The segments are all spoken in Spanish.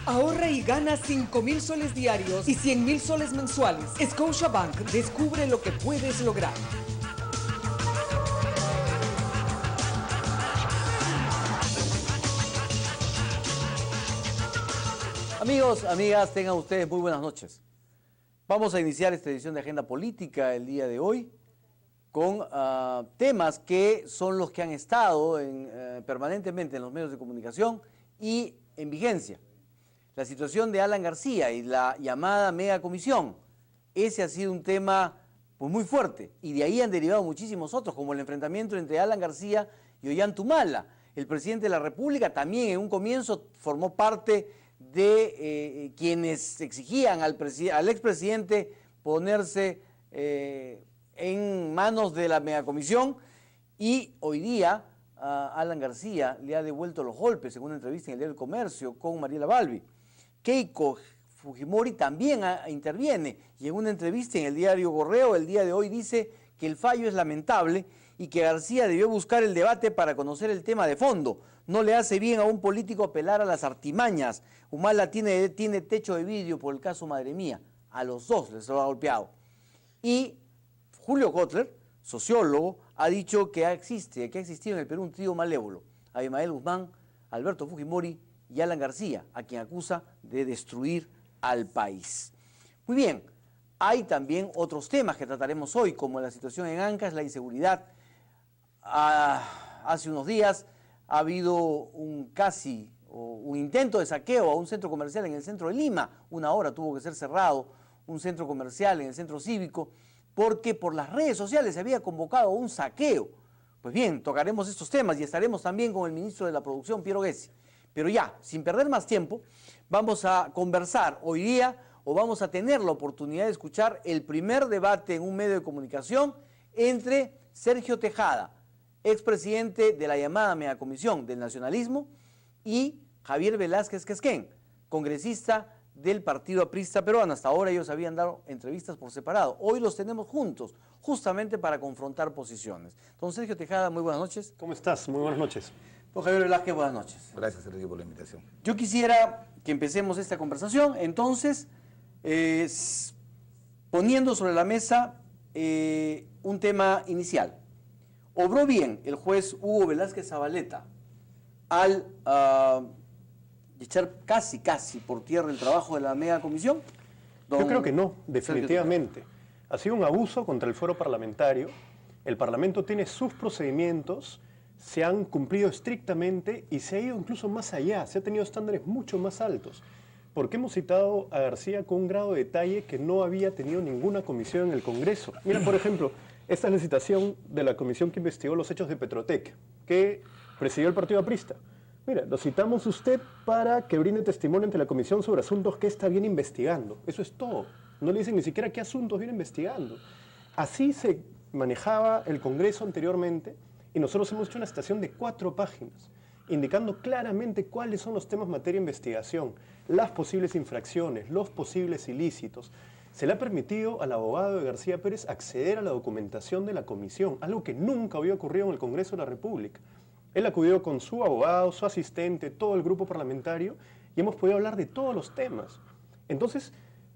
Ahorra y gana 5,000 soles diarios y 100,000 soles mensuales. Scotiabank, descubre lo que puedes lograr. Amigos, amigas, tengan ustedes muy buenas noches. Vamos a iniciar esta edición de Agenda Política el día de hoy con temas que son los que han estado permanentemente en los medios de comunicación y en vigencia. La situación de Alan García y la llamada megacomisión. Ese ha sido un tema pues, muy fuerte y de ahí han derivado muchísimos otros, como el enfrentamiento entre Alan García y Ollantumala. El presidente de la República también en un comienzo formó parte de quienes exigían al expresidente ponerse en manos de la megacomisión, y hoy día Alan García le ha devuelto los golpes en una entrevista en el diario El Comercio con Mariela Balbi. Keiko Fujimori también interviene y en una entrevista en el diario Correo el día de hoy dice que el fallo es lamentable y que García debió buscar el debate para conocer el tema de fondo. No le hace bien a un político apelar a las artimañas. Humala tiene techo de vidrio por el caso Madre Mía. A los dos les lo ha golpeado. Y Julio Kotler, sociólogo, ha dicho que ha existido en el Perú un trío malévolo. Abimael Guzmán, Alberto Fujimori y Alan García, a quien acusa de destruir al país. Muy bien, hay también otros temas que trataremos hoy, como la situación en Ancash, la inseguridad. Hace unos días ha habido un intento de saqueo a un centro comercial en el centro de Lima. Una hora tuvo que ser cerrado un centro comercial en el centro cívico porque por las redes sociales se había convocado un saqueo. Pues bien, tocaremos estos temas y estaremos también con el ministro de la Producción, Piero Gessi. Pero ya, sin perder más tiempo, vamos a conversar hoy día o vamos a tener la oportunidad de escuchar el primer debate en un medio de comunicación entre Sergio Tejada, expresidente de la llamada megacomisión del nacionalismo, y Javier Velázquez Quezquén, congresista del Partido Aprista Peruano. Hasta ahora ellos habían dado entrevistas por separado. Hoy los tenemos juntos, justamente para confrontar posiciones. Don Sergio Tejada, muy buenas noches. ¿Cómo estás? Muy buenas noches. Don Javier Velázquez, buenas noches. Gracias, Sergio, por la invitación. Yo quisiera que empecemos esta conversación, entonces, poniendo sobre la mesa un tema inicial. ¿Obró bien el juez Hugo Velázquez Zabaleta al echar casi por tierra el trabajo de la megacomisión? Yo creo que no, definitivamente. Ha sido un abuso contra el fuero parlamentario. El Parlamento tiene sus procedimientos, se han cumplido estrictamente y se ha ido incluso más allá, se ha tenido estándares mucho más altos. Porque hemos citado a García con un grado de detalle que no había tenido ninguna comisión en el Congreso. Mira, por ejemplo, esta es la citación de la comisión que investigó los hechos de Petrotec, que presidió el Partido Aprista. Mira, lo citamos usted para que brinde testimonio ante la comisión sobre asuntos que está bien investigando. Eso es todo. No le dicen ni siquiera qué asuntos viene investigando. Así se manejaba el Congreso anteriormente y nosotros hemos hecho una citación de 4 páginas, indicando claramente cuáles son los temas materia de investigación, las posibles infracciones, los posibles ilícitos. Se le ha permitido al abogado de García Pérez acceder a la documentación de la comisión, algo que nunca había ocurrido en el Congreso de la República. Él acudió con su abogado, su asistente, todo el grupo parlamentario y hemos podido hablar de todos los temas. Entonces,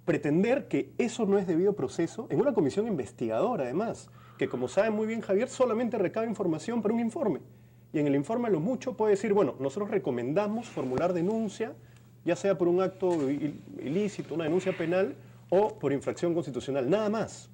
pretender que eso no es debido proceso en una comisión investigadora, además, que como sabe muy bien Javier, solamente recaba información para un informe. Y en el informe a lo mucho puede decir, bueno, nosotros recomendamos formular denuncia, ya sea por un acto ilícito, una denuncia penal, o por infracción constitucional, nada más.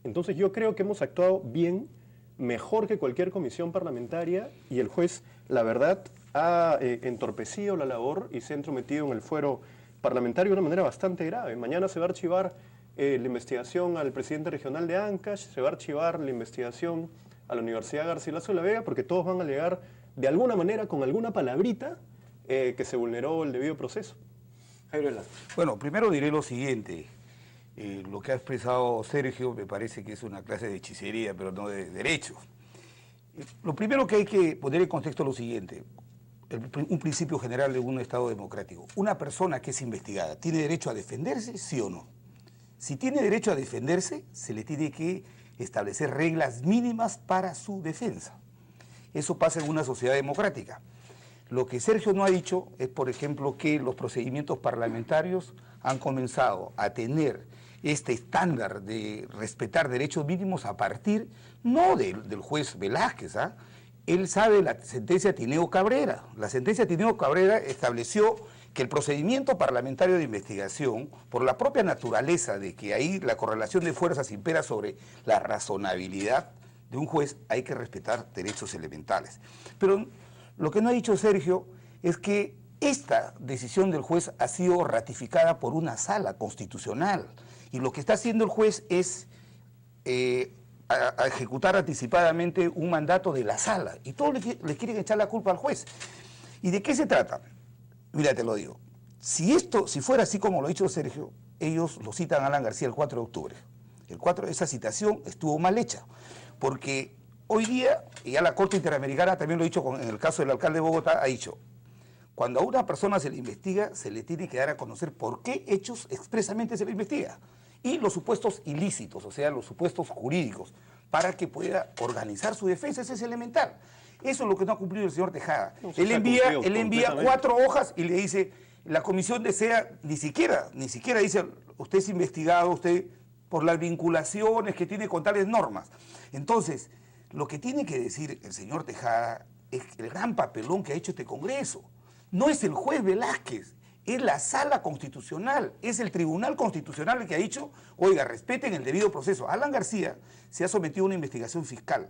Entonces yo creo que hemos actuado bien, mejor que cualquier comisión parlamentaria, y el juez, la verdad, ha entorpecido la labor y se ha entrometido en el fuero parlamentario de una manera bastante grave. Mañana se va a archivar la investigación al presidente regional de Ancash, se va a archivar la investigación a la Universidad Garcilaso de la Vega, porque todos van a alegar de alguna manera, con alguna palabrita, que se vulneró el debido proceso. Bueno, primero diré lo siguiente. Lo que ha expresado Sergio me parece que es una clase de hechicería, pero no de derecho. Lo primero que hay que poner en contexto es lo siguiente. Un principio general de un Estado democrático. Una persona que es investigada, ¿tiene derecho a defenderse, sí o no? Si tiene derecho a defenderse, se le tiene que establecer reglas mínimas para su defensa. Eso pasa en una sociedad democrática. Lo que Sergio no ha dicho es, por ejemplo, que los procedimientos parlamentarios han comenzado a tener este estándar de respetar derechos mínimos a partir, no del juez Velázquez, ¿ah? Él sabe la sentencia Tineo Cabrera. La sentencia Tineo Cabrera estableció que el procedimiento parlamentario de investigación, por la propia naturaleza de que ahí la correlación de fuerzas impera sobre la razonabilidad de un juez, hay que respetar derechos elementales. Pero lo que no ha dicho Sergio es que esta decisión del juez ha sido ratificada por una sala constitucional y lo que está haciendo el juez es a ejecutar anticipadamente un mandato de la sala y todos le quieren echar la culpa al juez. ¿Y de qué se trata? Mira, te lo digo. Si fuera así como lo ha dicho Sergio, ellos lo citan a Alan García el 4 de octubre. Esa citación estuvo mal hecha, porque hoy día, y ya la Corte Interamericana también lo ha dicho en el caso del alcalde de Bogotá, ha dicho, cuando a una persona se le investiga, se le tiene que dar a conocer por qué hechos expresamente se le investiga. Y los supuestos ilícitos, o sea, los supuestos jurídicos, para que pueda organizar su defensa, eso es elemental. Eso es lo que no ha cumplido el señor Tejada. No, él envía 4 hojas y le dice, la comisión desea, ni siquiera dice, usted es investigado, usted por las vinculaciones que tiene con tales normas. Entonces, lo que tiene que decir el señor Tejada es el gran papelón que ha hecho este Congreso. No es el juez Velázquez, es la Sala Constitucional, es el Tribunal Constitucional el que ha dicho, oiga, respeten el debido proceso. Alan García se ha sometido a una investigación fiscal,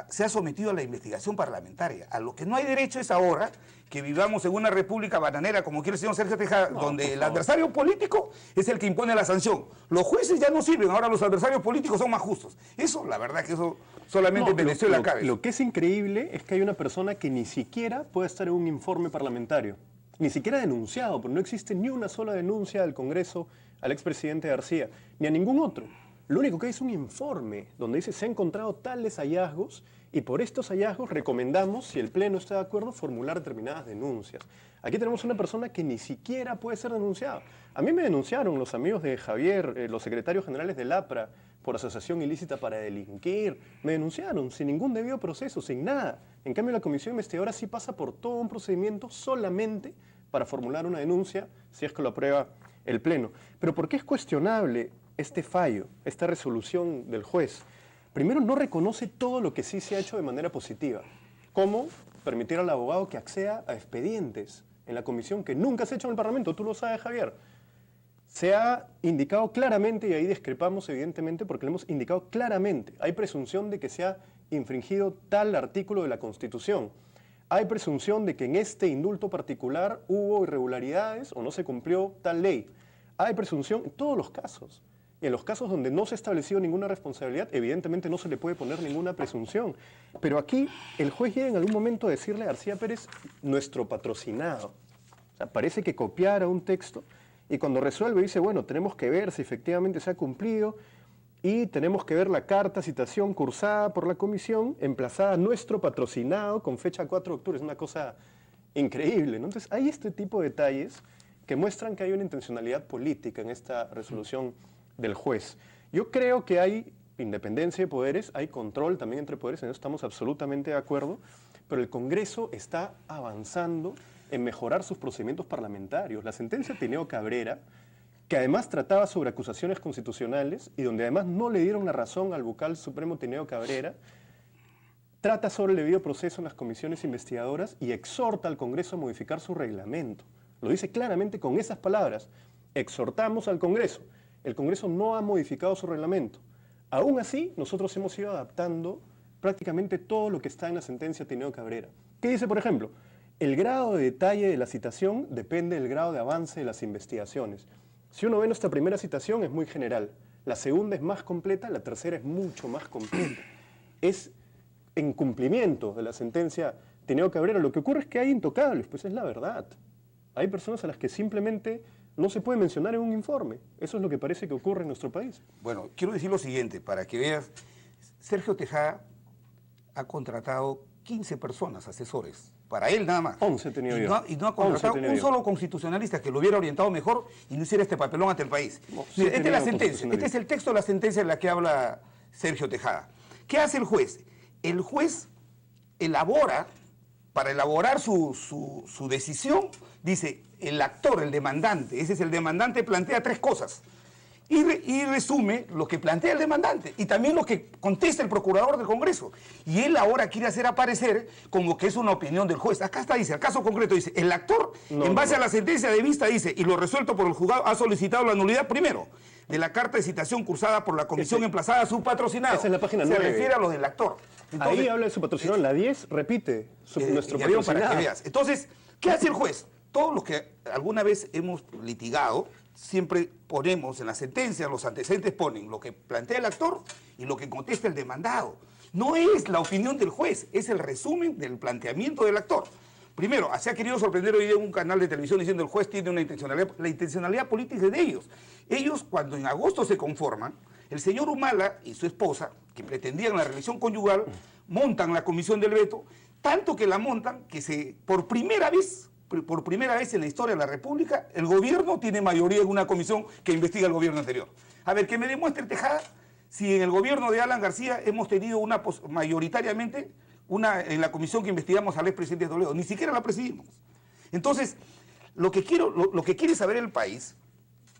se ha sometido a la investigación parlamentaria. A lo que no hay derecho es ahora que vivamos en una república bananera, como quiere el señor Sergio Tejada, donde el adversario político es el que impone la sanción. Los jueces ya no sirven, ahora los adversarios políticos son más justos. Eso, la verdad que eso solamente Venezuela cabe. Lo que es increíble es que hay una persona que ni siquiera puede estar en un informe parlamentario, ni siquiera denunciado, porque no existe ni una sola denuncia del Congreso al expresidente García, ni a ningún otro. Lo único que hay es un informe donde dice se han encontrado tales hallazgos y por estos hallazgos recomendamos, si el Pleno está de acuerdo, formular determinadas denuncias. Aquí tenemos una persona que ni siquiera puede ser denunciada. A mí me denunciaron los amigos de Javier, los secretarios generales del APRA, por asociación ilícita para delinquir. Me denunciaron sin ningún debido proceso, sin nada. En cambio, la comisión investigadora sí pasa por todo un procedimiento solamente para formular una denuncia, si es que lo aprueba el Pleno. Pero ¿por qué es cuestionable este fallo, esta resolución del juez? Primero, no reconoce todo lo que sí se ha hecho de manera positiva, como permitir al abogado que acceda a expedientes en la comisión que nunca se ha hecho en el Parlamento. Tú lo sabes, Javier. Se ha indicado claramente, y ahí discrepamos evidentemente porque le hemos indicado claramente, hay presunción de que se ha infringido tal artículo de la Constitución. Hay presunción de que en este indulto particular hubo irregularidades o no se cumplió tal ley. Hay presunción en todos los casos. Y en los casos donde no se ha establecido ninguna responsabilidad, evidentemente no se le puede poner ninguna presunción. Pero aquí el juez llega en algún momento a decirle a García Pérez, nuestro patrocinado. O sea, parece que copiara un texto y cuando resuelve dice, bueno, tenemos que ver si efectivamente se ha cumplido y tenemos que ver la carta citación cursada por la comisión, emplazada a nuestro patrocinado con fecha 4 de octubre. Es una cosa increíble, ¿no? Entonces hay este tipo de detalles que muestran que hay una intencionalidad política en esta resolución del juez. Yo creo que hay independencia de poderes, hay control también entre poderes, en eso estamos absolutamente de acuerdo, pero el Congreso está avanzando en mejorar sus procedimientos parlamentarios. La sentencia Tineo Cabrera, que además trataba sobre acusaciones constitucionales y donde además no le dieron la razón al vocal supremo Tineo Cabrera, trata sobre el debido proceso en las comisiones investigadoras y exhorta al Congreso a modificar su reglamento. Lo dice claramente con esas palabras, exhortamos al Congreso. El Congreso no ha modificado su reglamento. Aún así, nosotros hemos ido adaptando prácticamente todo lo que está en la sentencia Tineo Cabrera. ¿Qué dice, por ejemplo? El grado de detalle de la citación depende del grado de avance de las investigaciones. Si uno ve nuestra primera citación es muy general, la segunda es más completa, la tercera es mucho más completa. Es en cumplimiento de la sentencia Tineo Cabrera. Lo que ocurre es que hay intocables, pues es la verdad. Hay personas a las que simplemente no se puede mencionar en un informe. Eso es lo que parece que ocurre en nuestro país. Bueno, quiero decir lo siguiente, para que veas, Sergio Tejada ha contratado 15 personas, asesores, para él nada más. 11 he tenido yo. Y no ha contratado un solo constitucionalista que lo hubiera orientado mejor y no hiciera este papelón ante el país. No, Mira, esta es la sentencia, este es el texto de la sentencia en la que habla Sergio Tejada. ¿Qué hace el juez? El juez elabora para elaborar su decisión, dice, el actor, el demandante, ese es el demandante, plantea 3 cosas. Y resume lo que plantea el demandante y también lo que contesta el procurador del Congreso. Y él ahora quiere hacer aparecer como que es una opinión del juez. Acá está, dice, el caso concreto, dice, el actor, en base a la sentencia de vista, dice, y lo resuelto por el juzgado, ha solicitado la nulidad primero de la carta de citación cursada por la comisión emplazada a su patrocinado. Esa es la página 9. Se refiere a lo del actor. Entonces, ahí habla de su patrocinado, en la 10 repite nuestro ya digo, patrocinado. para que veas. Entonces, ¿qué hace el juez? Todos los que alguna vez hemos litigado, siempre ponemos en la sentencia, los antecedentes ponen lo que plantea el actor y lo que contesta el demandado. No es la opinión del juez, es el resumen del planteamiento del actor. Primero, se ha querido sorprender hoy día en un canal de televisión diciendo el juez tiene una intencionalidad. La intencionalidad política es de ellos. Ellos, cuando en agosto se conforman, el señor Humala y su esposa, que pretendían la reelección conyugal, montan la comisión del veto, tanto que la montan que por primera vez en la historia de la República, el gobierno tiene mayoría en una comisión que investiga el gobierno anterior. A ver, que me demuestre Tejada si en el gobierno de Alan García hemos tenido mayoritariamente en la comisión que investigamos al expresidente Toledo. Ni siquiera la presidimos. Entonces, lo que quiere saber el país,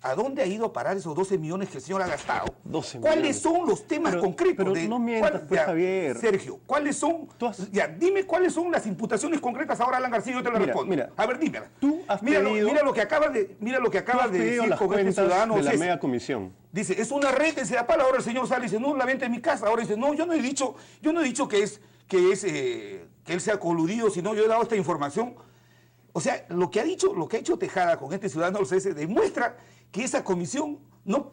¿a dónde ha ido a parar esos 12 millones que el señor ha gastado? 12 ¿Cuáles millones. son los temas concretos? Pero no mientas, pues, Javier. Sergio, ¿cuáles son? Dime cuáles son las imputaciones concretas ahora, Alan García, yo te la respondo. Mira, a ver, dímela. Tú has mira pedido, lo que acabas de decir las con este ciudadano de la César. mega comisión. Dice, es una red en Sedapal. Ahora el señor sale y dice, no, la venta en mi casa. Ahora dice, no, yo no he dicho que él sea coludido, sino yo he dado esta información. O sea, lo que ha hecho Tejada con este ciudadano César demuestra que esa comisión no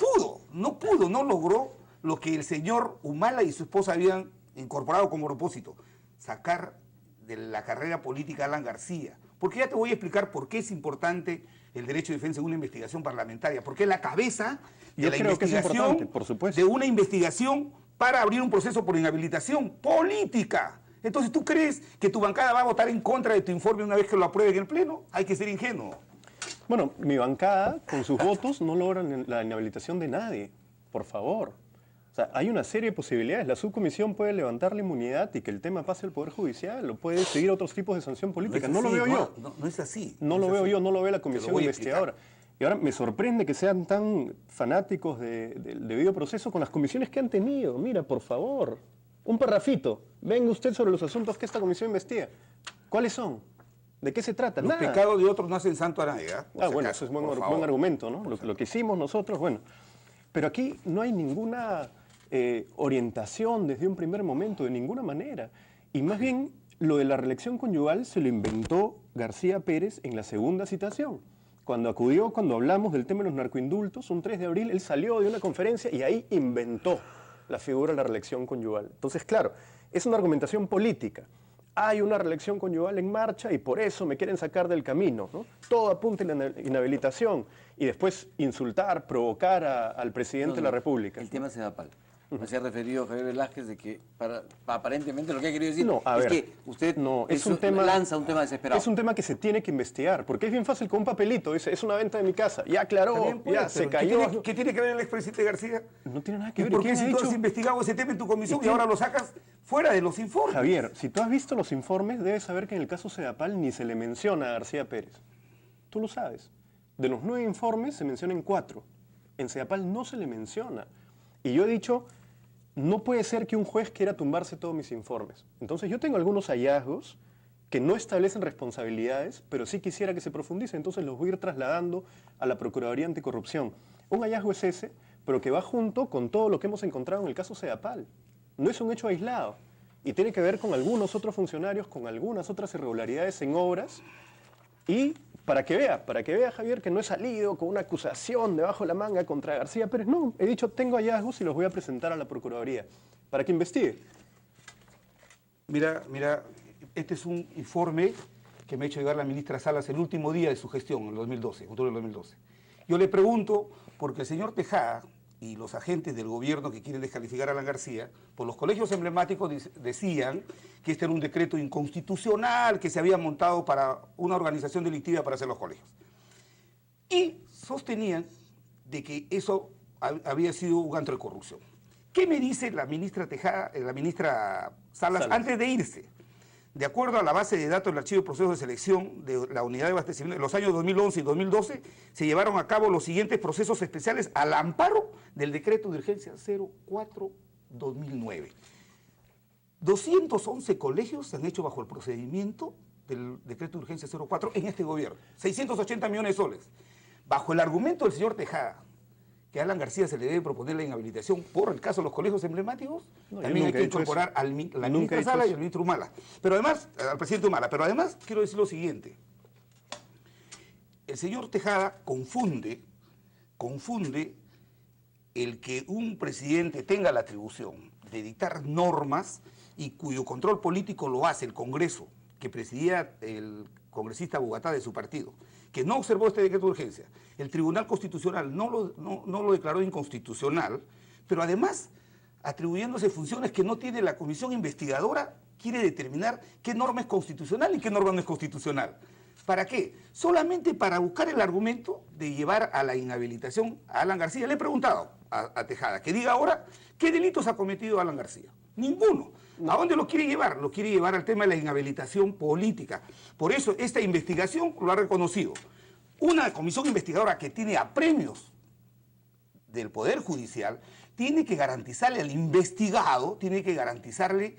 logró lo que el señor Humala y su esposa habían incorporado como propósito, sacar de la carrera política a Alan García. Porque ya te voy a explicar por qué es importante el derecho de defensa en una investigación parlamentaria, porque es la cabeza de la investigación, por supuesto, de una investigación para abrir un proceso por inhabilitación política. Entonces, ¿tú crees que tu bancada va a votar en contra de tu informe una vez que lo apruebe en el Pleno? Hay que ser ingenuo. Bueno, mi bancada, con sus votos, no logran la inhabilitación de nadie. Por favor. O sea, hay una serie de posibilidades. La subcomisión puede levantar la inmunidad y que el tema pase al Poder Judicial, o puede seguir otros tipos de sanción política. No lo veo yo. No es así. No lo veo yo, no lo ve la comisión investigadora. Y ahora me sorprende que sean tan fanáticos del debido proceso con las comisiones que han tenido. Mira, por favor, un parrafito. Venga usted sobre los asuntos que esta comisión investiga. ¿Cuáles son? ¿De qué se trata? Los pecados de otros no hacen santo a nadie. Bueno, eso es buen argumento, ¿no? Lo que hicimos nosotros, bueno. Pero aquí no hay ninguna orientación desde un primer momento, de ninguna manera. Y más bien, lo de la reelección conyugal se lo inventó García Pérez en la segunda citación. Cuando hablamos del tema de los narcoindultos, un 3 de abril, él salió de una conferencia y ahí inventó la figura de la reelección conyugal. Entonces, claro, es una argumentación política. Hay una reelección conyugal en marcha y por eso me quieren sacar del camino, ¿no? Todo apunta a la inhabilitación y después insultar, provocar al presidente de la República. El tema Sedapal. Se ha referido Javier Velázquez de que aparentemente lo que ha querido decir que usted lanza un tema desesperado. Es un tema que se tiene que investigar, porque es bien fácil con un papelito, dice, es una venta de mi casa, ya aclaró, ya se cayó. ¿Qué tiene que ver el expresidente García? No tiene nada que ver. ¿Y por qué si tú has investigado ese tema en tu comisión y ahora lo sacas fuera de los informes? Javier, si tú has visto los informes, debes saber que en el caso Sedapal ni se le menciona a García Pérez. Tú lo sabes. De los 9 informes se mencionan 4. En Sedapal no se le menciona. Y yo he dicho, no puede ser que un juez quiera tumbarse todos mis informes. Entonces yo tengo algunos hallazgos que no establecen responsabilidades, pero sí quisiera que se profundice, entonces los voy a ir trasladando a la Procuraduría Anticorrupción. Un hallazgo es ese, pero que va junto con todo lo que hemos encontrado en el caso Sedapal. No es un hecho aislado y tiene que ver con algunos otros funcionarios, con algunas otras irregularidades en obras y para que vea Javier que no he salido con una acusación debajo de la manga contra García Pérez. No, he dicho tengo hallazgos y los voy a presentar a la Procuraduría para que investigue. Mira, este es un informe que me ha hecho llegar la ministra Salas el último día de su gestión, en el 2012, octubre del 2012. Yo le pregunto, porque el señor Tejada y los agentes del gobierno que quieren descalificar a Alan García, por los colegios emblemáticos decían que este era un decreto inconstitucional que se había montado para una organización delictiva para hacer los colegios. Y sostenían de que eso había sido un antro de corrupción. ¿Qué me dice la ministra Tejada, la ministra Salas, antes de irse? de acuerdo a la base de datos del Archivo de Procesos de Selección de la Unidad de Abastecimiento, en los años 2011 y 2012 se llevaron a cabo los siguientes procesos especiales al amparo del Decreto de Urgencia 04-2009. 211 colegios se han hecho bajo el procedimiento del Decreto de Urgencia 04 en este gobierno. 680 millones de soles. Bajo el argumento del señor Tejada, que a Alan García se le debe proponer la inhabilitación por el caso de los colegios emblemáticos, también hay que incorporar a la ministra Sala y al ministro Humala. Pero además, al presidente Humala. Pero además, quiero decir lo siguiente. El señor Tejada confunde el que un presidente tenga la atribución de dictar normas y cuyo control político lo hace el Congreso, que presidía el congresista Bogotá de su partido, que no observó este decreto de urgencia. El Tribunal Constitucional no lo declaró inconstitucional, pero además, atribuyéndose funciones que no tiene la comisión investigadora, quiere determinar qué norma es constitucional y qué norma no es constitucional. ¿Para qué? Solamente para buscar el argumento de llevar a la inhabilitación a Alan García. Le he preguntado a Tejada que diga ahora qué delitos ha cometido Alan García. Ninguno. ¿A dónde lo quiere llevar? Lo quiere llevar al tema de la inhabilitación política. Por eso esta investigación lo ha reconocido. Una comisión investigadora que tiene apremios del Poder Judicial tiene que garantizarle al investigado, tiene que garantizarle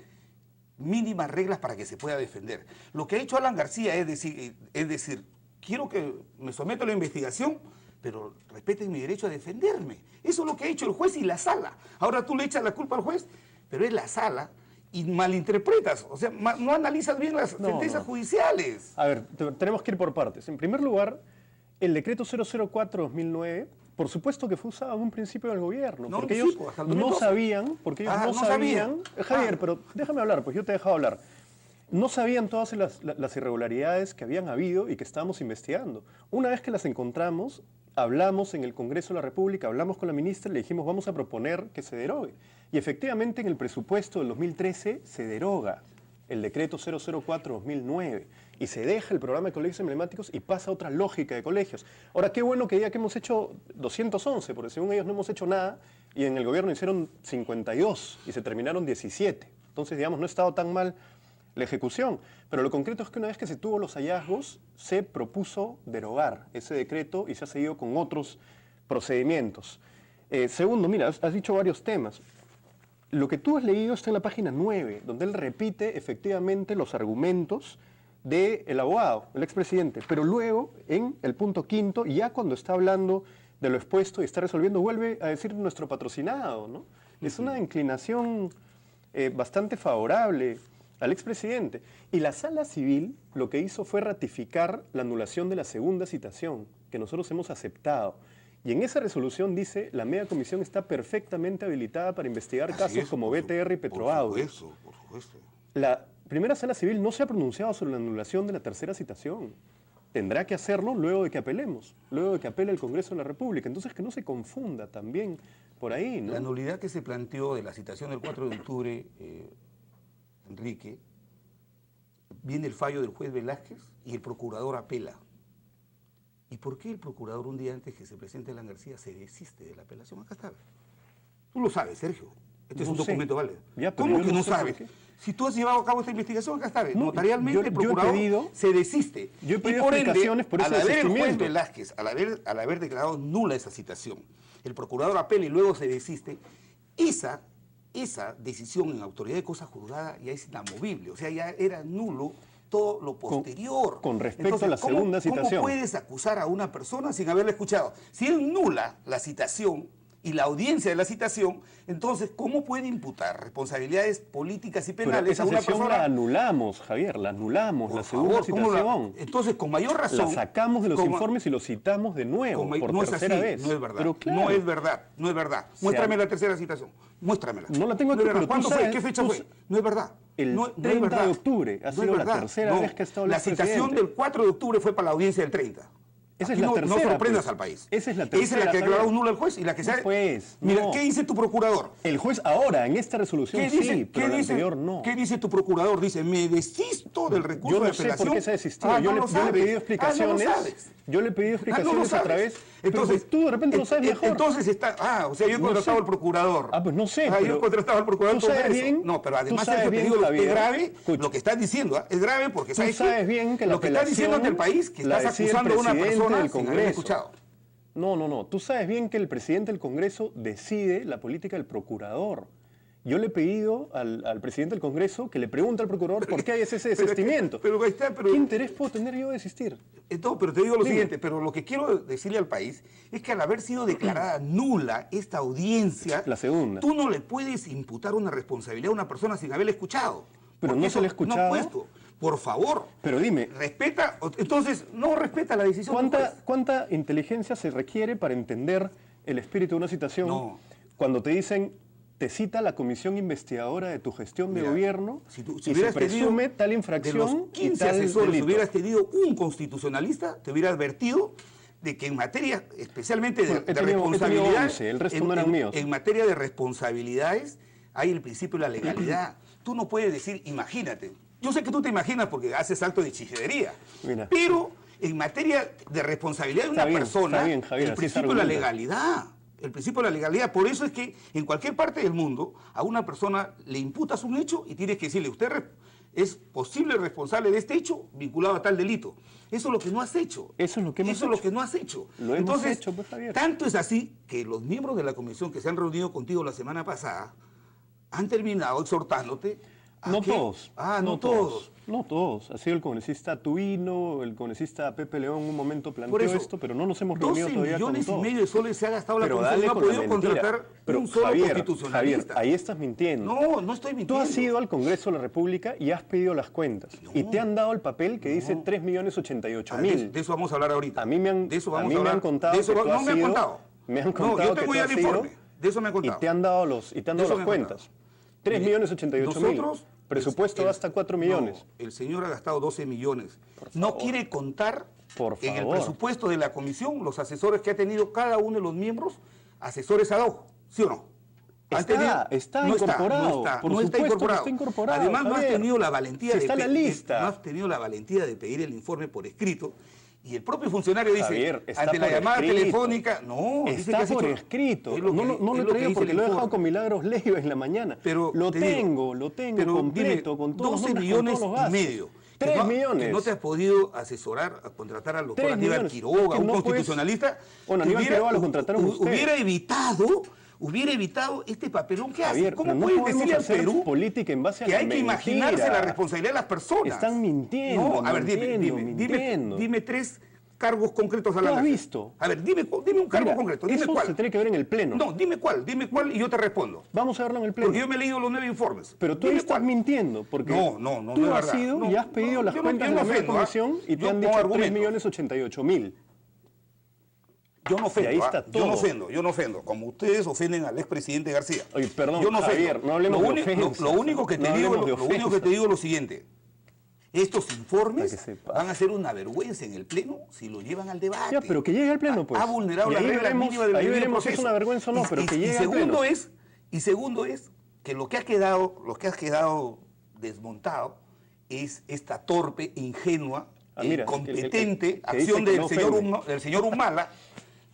mínimas reglas para que se pueda defender. Lo que ha hecho Alan García es decir, quiero que me someto a la investigación, pero respeten mi derecho a defenderme. Eso es lo que ha hecho el juez y la sala. Ahora tú le echas la culpa al juez, pero es la sala y malinterpretas, o sea, no analizas bien las sentencias judiciales. A ver, tenemos que ir por partes. En primer lugar, el decreto 004-2009, por supuesto que fue usado en un principio del gobierno, porque ellos no sabían, Javier, pero déjame hablar, pues yo te he dejado hablar. No sabían todas las irregularidades que habían habido y que estábamos investigando. Una vez que las encontramos, hablamos en el Congreso de la República, hablamos con la ministra y le dijimos vamos a proponer que se derogue. Y efectivamente en el presupuesto del 2013 se deroga el decreto 004-2009 y se deja el programa de colegios emblemáticos y pasa a otra lógica de colegios. Ahora, qué bueno que diga que hemos hecho 211, porque según ellos no hemos hecho nada y en el gobierno hicieron 52 y se terminaron 17. Entonces, digamos, no ha estado tan mal la ejecución. Pero lo concreto es que una vez que se tuvo los hallazgos, se propuso derogar ese decreto y se ha seguido con otros procedimientos. Segundo, mira, has dicho varios temas. Lo que tú has leído está en la página 9, donde él repite efectivamente los argumentos del abogado, el expresidente. Pero luego, en el punto 5, ya cuando está hablando de lo expuesto y está resolviendo, vuelve a decir nuestro patrocinado, ¿no? Es una inclinación bastante favorable al expresidente. Y la Sala Civil lo que hizo fue ratificar la anulación de la segunda citación, que nosotros hemos aceptado. Y en esa resolución dice, la media comisión está perfectamente habilitada para investigar casos como BTR y Petroaudio. Por supuesto. La primera Sala Civil no se ha pronunciado sobre la anulación de la tercera citación. Tendrá que hacerlo luego de que apelemos, luego de que apele el Congreso de la República. Entonces que no se confunda también por ahí, ¿no? La nulidad que se planteó de la citación del 4 de octubre, Enrique, viene el fallo del juez Velázquez y el procurador apela. ¿Y por qué el procurador un día antes que se presente Alan García se desiste de la apelación? Acá está. Tú lo sabes, Sergio. Este es un documento válido. ¿Cómo que no sabes? Si tú has llevado a cabo esta investigación, acá está. Notarialmente el procurador se desiste. Yo he pedido explicaciones por ese desistimiento. Al haber el juez Velázquez, al haber declarado nula esa citación, el procurador apela y luego se desiste, esa decisión en autoridad de cosa juzgada ya es inamovible. O sea, ya era nulo todo lo posterior. Con respecto a la segunda citación. ¿Cómo puedes acusar a una persona sin haberla escuchado? Si él nula la citación y la audiencia de la citación, entonces, ¿cómo puede imputar responsabilidades políticas y penales a una persona? Pero esa sesión la anulamos, Javier, la anulamos, la segunda citación. Entonces, con mayor razón... La sacamos de los informes y lo citamos de nuevo, por tercera vez. No es verdad, pero claro, no es verdad. Muéstrame la tercera citación, muéstramela. No la tengo aquí, pero ¿cuándo fue? ¿Qué fecha fue? No es verdad. El 30 de octubre ha sido la tercera vez que ha estado la citación del 4 de octubre fue para la audiencia del 30. Esa es Aquí la no tercera, sorprendas pues. al país. Esa es la Esa es tercera, la que ha Javier. declarado nula el juez y la que se ha... Pues, Mira, no. ¿qué dice tu procurador? El juez ahora, en esta resolución sí, pero en la anterior no. ¿Qué dice tu procurador? Dice, me desisto del recurso Yo de no sé apelación. por qué se ha desistido. Ah, yo, no le, lo yo le he sabes. pedido explicaciones. Ah, no lo sabes. Yo le he pedido Ah, no lo explicaciones a sabes. través. Entonces, pero tú de repente lo sabes mejor. Entonces está... o sea, yo he No contratado sé. al procurador. Pues no sé. Yo he contratado al procurador tú por sabes eso. bien. No, pero además tú sabes eso te bien, digo, Javier, es grave escucha. lo que estás diciendo. Es grave porque Tú sabes sabes bien que la lo que estás diciendo ante el país, que la estás decide el acusando a una presidente persona del sin haber Congreso. escuchado. No. Tú sabes bien que el presidente del Congreso decide la política del procurador. Yo le he pedido al presidente del Congreso que le pregunte al procurador por qué hay ese desistimiento. Pero ahí está, pero... ¿Qué interés puedo tener yo de desistir? No, pero te digo lo Dime. siguiente, pero lo que quiero decirle al país es que al haber sido declarada nula esta audiencia, La segunda. tú no le puedes imputar una responsabilidad a una persona sin haberla escuchado. Pero Porque no se le ha eso no escuchado. puesto. Por favor. Pero dime, Respeta, entonces no respeta la decisión del juez. ¿cuánta inteligencia se requiere para entender el espíritu de una citación No. cuando te dicen, te cita la comisión investigadora de tu gestión de Mira, gobierno si y se hubieras presume tenido tal de infracción los y 15 tal asesores, delito? hubieras tenido un constitucionalista, te hubiera advertido de que en materia, especialmente Bueno, de he tenido responsabilidades, 11, el resto no eran míos. En materia de responsabilidades hay el principio de la legalidad. Tú no puedes decir, imagínate. Yo sé que tú te imaginas porque haces acto de chillería, Mira. pero en materia de responsabilidad de Está una bien, persona, está bien, Javier, el así se principio de la argumenta. legalidad. El principio de la legalidad. Por eso es que en cualquier parte del mundo a una persona le imputas un hecho y tienes que decirle, usted es posible responsable de este hecho vinculado a tal delito. Eso es lo que no has hecho. Eso es lo que hemos Eso es lo hecho. que no has hecho. Lo hemos Entonces, hecho, pues, Javier. tanto es así que los miembros de la comisión que se han reunido contigo la semana pasada han terminado exhortándote a No que... todos. No todos. No todos. Ha sido el congresista Tuino, el congresista Pepe León en un momento Por planteó eso, esto, pero no nos hemos 12 reunido todavía con millones y todos. medio de soles se ha gastado la Pero comisión y dale no ha con la podido mentira. contratar Pero, un solo Javier, constitucionalista. ahí estás mintiendo. No estoy mintiendo. Tú has ido al Congreso de la República y has pedido las cuentas. Y te han dado el papel que dice 3.088.000. De eso vamos a hablar ahorita. A mí me han, De eso a vamos mí a me hablar. han contado De eso que tú no has me han ido- contado. Me han No, contado yo que tengo tú ya has el ido informe. De eso me han y contado. te han dado las De eso me han cuentas. contado. 3.088.000. Nosotros... Presupuesto gasta 4 millones. No, el señor ha gastado 12 millones. No quiere contar Por en el favor. presupuesto de la comisión los asesores que ha tenido cada uno de los miembros, asesores ad hoc, ¿sí o no? ¿Han Está no incorporado. Por no está supuesto que incorporado. está incorporado, Además, no has Javier. tenido la valentía Si está en la lista. no has tenido la valentía de pedir el informe por escrito. Y el propio funcionario dice, Javier, está ante la por llamada escrito. telefónica, no, dice que Está has por hecho- escrito. es lo No, que- no es lo he lo que traído dice porque el lo he dejado informe. con Milagros Leiva en la mañana. Pero lo te digo, tengo pero completo, dime, con todos los 12 nombres, millones con todos los y gastos. medio. 3 Que millones. no te has podido asesorar a contratar al doctor 3 Aníbal millones. Quiroga, Es que un no puedes- constitucionalista. Bueno, que Aníbal Quiroga lo contrataron ustedes. Hubiera evitado este papelón que hace. Javier, ¿Cómo pero no pueden podemos decirle al hacer Perú política en base a que la hay que mentira? imaginarse la responsabilidad de las personas? Están mintiendo, No, a ver, mintiendo. dime 3 cargos concretos a la ¿Tú has Merced. visto? A ver, dime un cargo Mira, concreto, dime eso cuál. se tiene que ver en el Pleno. No, dime cuál y yo te respondo. Vamos a verlo en el Pleno. Porque yo me he leído los 9 informes. Pero tú ahí Dime estás cuál. mintiendo, porque No tú es has verdad. ido No, y has pedido no, las yo no- cuentas yo de no la nueva ofendo, comisión y te yo han pongo dicho argumentos. 3.088.000. Yo no ofendo, Y ahí está yo no todo. ofendo, como ustedes ofenden al expresidente García. Oye, perdón, yo no ofendo. Javier, no hablemos de ofensas. Lo único que te No digo, hablemos de lo único que ofensas. te digo es lo siguiente. Estos Para que informes sepa. van a ser una vergüenza en el Pleno si lo llevan al debate. Ya, pero que llegue al Pleno, pues. Ha vulnerado Y la ahí regla veremos- mínima del ahí debido veremos si es proceso. una vergüenza o no, pero que llegue al segundo Pleno. segundo es que lo que ha quedado desmontado es esta torpe, ingenua, Mira, incompetente que acción dice que del, no del señor Humala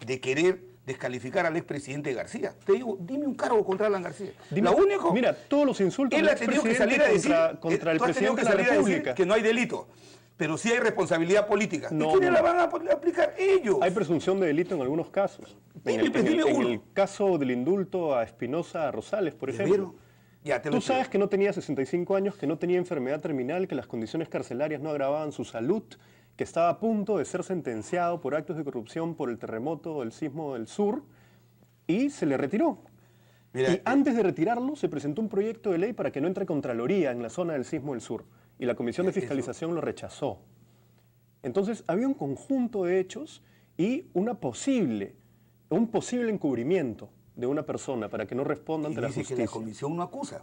de querer descalificar al expresidente García. Te digo, dime un cargo contra Alan García. Dime, Lo único, mira, todos los insultos él del ha tenido que expresidente salir a decir contra el tú has tenido presidente que de la salir a decir República. que no hay delito, pero sí hay responsabilidad política. No, ¿Y quiénes no. la van a aplicar? Ellos. Hay presunción de delito en algunos casos. Dime, dime en uno. el caso del indulto a Espinosa Rosales, por ¿Ya ejemplo. vieron? Ya, te lo Tú sabes explico. que no tenía 65 años, que no tenía enfermedad terminal, que las condiciones carcelarias no agravaban su salud, que estaba a punto de ser sentenciado por actos de corrupción por el terremoto del sismo del sur, y se le retiró. Mira, Y antes de retirarlo, se presentó un proyecto de ley para que no entre Contraloría en la zona del sismo del sur. Y la Comisión de Fiscalización lo rechazó. Entonces, había un conjunto de hechos y un posible encubrimiento de una persona para que no responda ante la dice justicia. que la comisión no acusa.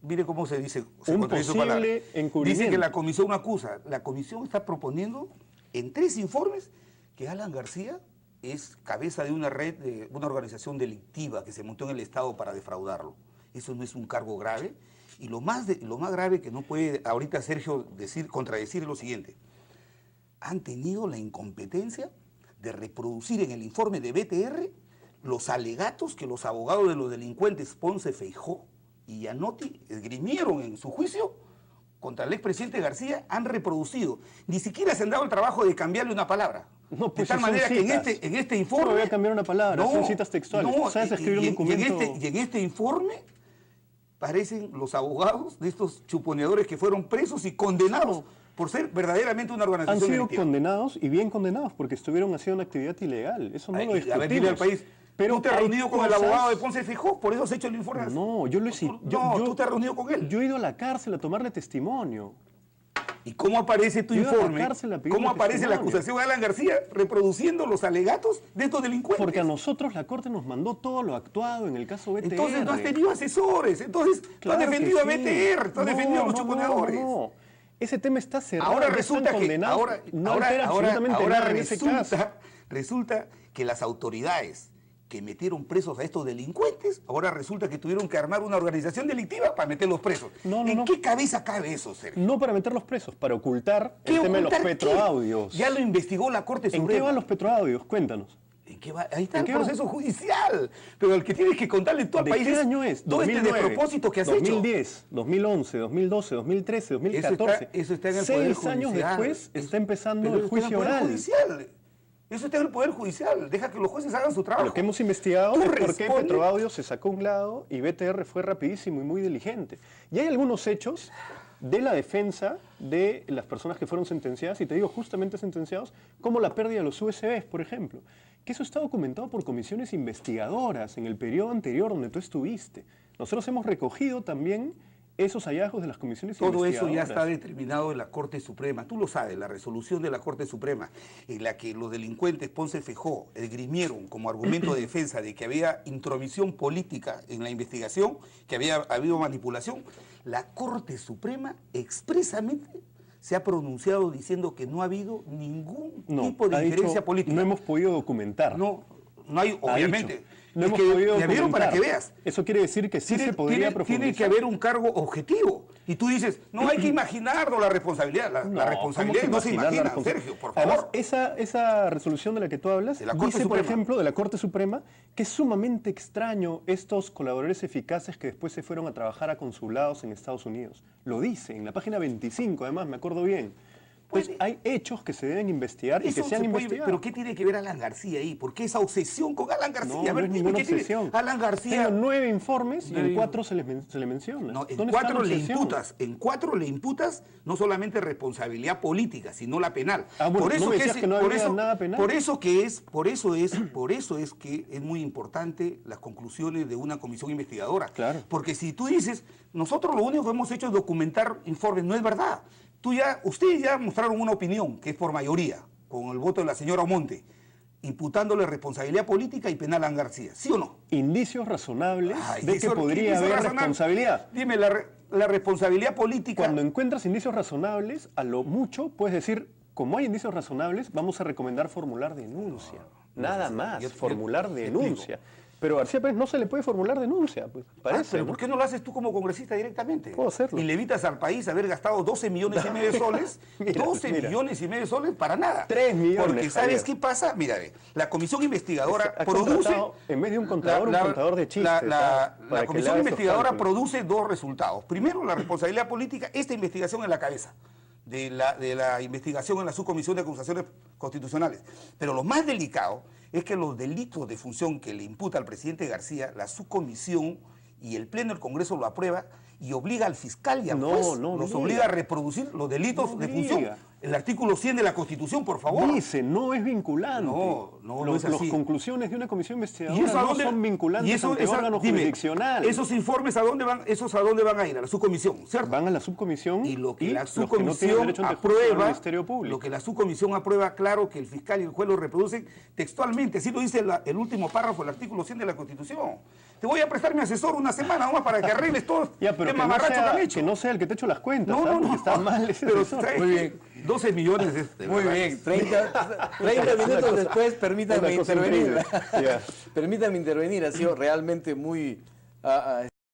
Mire cómo se dice. Se Un contradice su posible palabra. Dice encubrimiento. que la comisión no acusa. La comisión está proponiendo en 3 informes que Alan García es cabeza de una red, de una organización delictiva que se montó en el Estado para defraudarlo. Eso no es un cargo grave. Y lo más grave que no puede ahorita Sergio contradecir es lo siguiente. Han tenido la incompetencia de reproducir en el informe de BTR los alegatos que los abogados de los delincuentes Ponce, Feijó y Gianotti esgrimieron en su juicio contra el expresidente García. Han reproducido. Ni siquiera se han dado el trabajo de cambiarle una palabra. No, pues de tal manera que en este informe... No voy a cambiar una palabra, son citas textuales. No, ¿Sabes escribir un documento? Y en este informe parecen los abogados de estos chuponeadores que fueron presos y condenados por ser verdaderamente una organización Han sido delictiva. condenados y bien condenados porque estuvieron haciendo una actividad ilegal. Eso no lo discutimos. A ver, dile al país. Pero ¿Tú te has reunido con el abogado de Ponce Feijó? ¿Por eso has hecho el informe? No, yo lo he tú te has reunido con él. Yo he ido a la cárcel a tomarle testimonio. ¿Y cómo aparece tu Yo he ido a la informe? cárcel a pedirle ¿Cómo aparece la testimonio? acusación de Alan García reproduciendo los alegatos de estos delincuentes? Porque a nosotros la Corte nos mandó todo lo actuado en el caso BTR. Entonces no has tenido asesores. Entonces Claro tú has defendido que a sí. BTR, tú has defendido a los chuponeadores. No. Ese tema está cerrado. Ahora ya resulta están que condenados. No altera absolutamente nada en ese caso. resulta que las autoridades que metieron presos a estos delincuentes, ahora resulta que tuvieron que armar una organización delictiva para meterlos presos. ¿En qué cabeza cabe eso, Sergio? No para meterlos presos, para ocultar el tema de los petroaudios. Ya lo investigó la Corte Suprema. ¿En qué van los petroaudios? Cuéntanos. ¿En qué va? Ahí está el proceso judicial. Pero el que tienes que contarle todo al país ¿De qué es año es? todo 2009, este despropósito que has 2010, 2011, 2012, 2013, 2014. Eso está en el Poder Judicial. 6 años después está empezando Pero el juicio está en el Poder oral. Judicial. Eso está en el Poder Judicial. Deja que los jueces hagan su trabajo. Lo que hemos investigado Tú es por qué responde. Petroaudio se sacó a un lado y BTR fue rapidísimo y muy diligente. Y hay algunos hechos de la defensa de las personas que fueron sentenciadas, y te digo justamente sentenciados, como la pérdida de los USBs, por ejemplo, que eso está documentado por comisiones investigadoras en el periodo anterior donde tú estuviste. Nosotros hemos recogido también esos hallazgos de las comisiones Todo eso investigadoras. ya está determinado en la Corte Suprema. Tú lo sabes, la resolución de la Corte Suprema, en la que los delincuentes Ponce Feijó esgrimieron como argumento de defensa de que había intromisión política en la investigación, que había habido manipulación. La Corte Suprema expresamente se ha pronunciado diciendo que no ha habido ningún tipo de injerencia política. No hemos podido documentar. No hay, obviamente. No hemos que podido ya vieron para que documentar. veas. Eso quiere decir que sí se podría profundizar. Tiene que haber un cargo objetivo. Y tú dices, no hay que imaginarnos la responsabilidad. La responsabilidad no se imagina, Sergio, por favor. Además, esa resolución de la que tú hablas De la Corte dice, por Suprema. ejemplo, de la Corte Suprema, que es sumamente extraño estos colaboradores eficaces que después se fueron a trabajar a consulados en Estados Unidos. Lo dice en la página 25, además, me acuerdo bien. Pues hay hechos que se deben investigar y que se han investigado. Pero ¿qué tiene que ver Alan García ahí? ¿Por qué esa obsesión con Alan García? No, A ver, no es dime, ninguna ¿qué tiene? obsesión. Alan García... Tengo 9 informes y No en digo- 4 se le menciona. No, en ¿Dónde está la 4 le obsesión? imputas, no solamente responsabilidad política, sino la penal. Ah, bueno, ¿no me decías que no había nada penal? Por eso es que es muy importante las conclusiones de una comisión investigadora. Claro. Porque si tú dices, nosotros lo único que hemos hecho es documentar informes, no es verdad. Ustedes ya mostraron una opinión, que es por mayoría, con el voto de la señora Omonte, imputándole responsabilidad política y penal a Alan García, ¿sí o no? Indicios razonables Ay, de que eso, podría indicios haber razonables. responsabilidad. Dime, la responsabilidad política... Cuando encuentras indicios razonables, a lo mucho puedes decir, como hay indicios razonables, vamos a recomendar formular denuncia. Nada más, formular te denuncia. Pero a García Pérez no se le puede formular denuncia, pues, parece. pero ¿no? ¿por qué no lo haces tú como congresista directamente? Puedo hacerlo. Y le evitas al país haber gastado 12 millones y medio de soles, Mira, 12 mira. millones y medio de soles para nada. 3 millones, Porque ¿sabes Javier. qué pasa? Mira, la comisión investigadora Ha produce... contratado, en vez de un contador, un contador de chistes. La para que le comisión haga estos investigadora cálculos. produce 2 resultados. Primero, la responsabilidad política, esta investigación en la cabeza de la investigación en la subcomisión de acusaciones constitucionales. Pero lo más delicado es que los delitos de función que le imputa al presidente García, la subcomisión y el Pleno del Congreso lo aprueba y obliga al fiscal y al No, juez, no los diga. obliga a reproducir los delitos No de diga. función. El artículo 100 de la Constitución, por favor. Dice, no es vinculante. No es Las así. conclusiones de una comisión investigadora ¿Y eso a no dónde? son vinculantes ¿Y eso, ante órganos dime, jurisdiccionales. ¿esos informes a dónde van? ¿Esos a dónde van a ir? A la subcomisión, ¿cierto? Van a la subcomisión Y lo que la los que no tienen subcomisión derecho ante juicio al aprueba, Ministerio Público. lo que la subcomisión aprueba, claro que el fiscal y el juez lo reproducen textualmente. Así lo dice el último párrafo del artículo 100 de la Constitución. Te voy a prestar mi asesor una semana nomás para que arregles todo Ya, pero el que no, mamarracho que han hecho. que no sea el que te echo las cuentas, No, ¿sabes? no, Porque no. está mal ese Pero, asesor. ¿sabes Muy qué? bien. 12 millones es... Muy bien, 30 minutos después, permítanme una cosa intervenir. increíble. Ya. Permítanme intervenir, ha sido realmente muy...